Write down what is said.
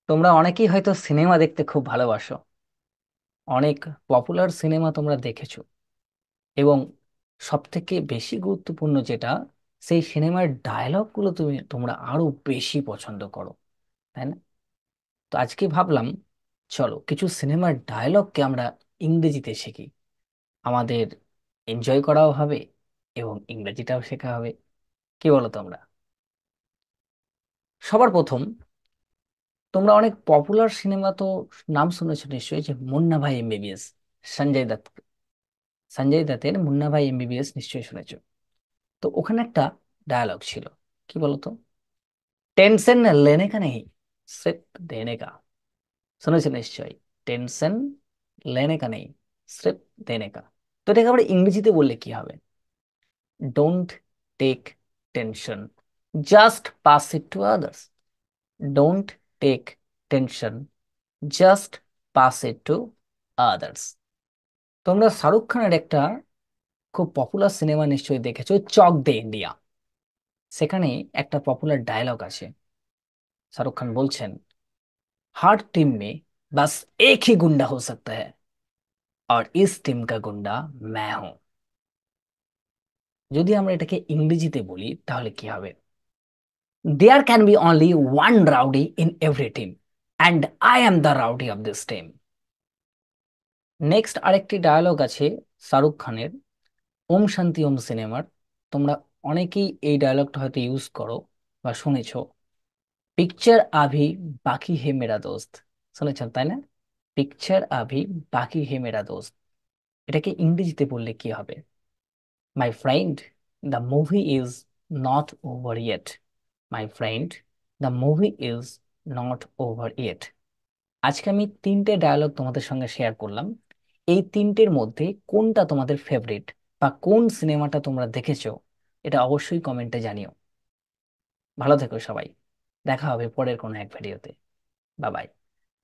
তোমরা অনেকেই হয়তো সিনেমা দেখতে খুব ভালোবাসো। অনেক পপুলার সিনেমা তোমরা দেখেছো, এবং সব থেকে বেশি গুরুত্বপূর্ণ যেটা, সেই সিনেমার ডায়লগগুলো তোমরা আরো বেশি পছন্দ করো, তাই না? তো আজকে ভাবলাম, চলো কিছু সিনেমার ডায়লগকে আমরা ইংরেজিতে শিখি। আমাদের এনজয় করাও হবে এবং ইংরেজিটাও শেখা হবে। কি বলো তোমরা? সবার প্রথম, তোমরা অনেক পপুলার সিনেমা তো নাম শুনেছো নিশ্চয়ই, যে মুন্না ভাই এমবিবিএস। সঞ্জয় দত্ত, সঞ্জয় দত্তের মুন্না ভাই এমবিবিএস নিশ্চয়ই শুনেছো। তো ওখানে একটা ডায়লগ ছিল, কি বলতো? টেনশন लेने का नहीं, सिर्फ देने का। শুনেছো নিশ্চয়ই, টেনশন लेने का नहीं, सिर्फ देने का। তো এটাকে আমরা ইংরেজিতে বললে কি হবে? Don't take tension, just pass it to others. Don't take tension, just pass it to others. তোমরা শাহরুখ খানের একটা খুব পপুলার সিনেমা নিশ্চয়ই দেখেছো, চক দে ইন্ডিয়া। সেখানে একটা পপুলার ডায়লগ আছে। শাহরুখ খান বলছেন, हर टीम में बस एक ही गुंडा हो सकता है, और इस टीम का गुंडा मैं हूं। যদি আমরা এটাকে ইংরেজিতে বলি তাহলে কি হবে? There can be only one rowdy in every team, and I am the rowdy of this team. Next আরেকটি ডায়লগ আছে শাহরুখ খানের, ওম শান্তি ওম সিনেমার। তোমরা অনেকেই এই ডায়লগটা হয়তো ইউজ করো বা শুনেছো। পিকচার আভি বাকি হে মেরা দোস্ত। শুনেছেন তাই না? পিকচার আভি বাকি হে মেরা দোস্ত। এটাকে ইংরেজিতে বললে কি হবে? My friend, the movie is not over yet. My friend, the movie is not over yet. আজকে আমি তিনটে ডায়লগ তোমাদের সঙ্গে শেয়ার করলাম। এই তিনটের মধ্যে কোনটা তোমাদের ফেভারিট, বা কোন সিনেমাটা তোমরা দেখেছো, এটা অবশ্যই কমেন্টে জানিও। ভালো থেকো সবাই, দেখা হবে পরের কোনো এক ভিডিওতে। Bye bye.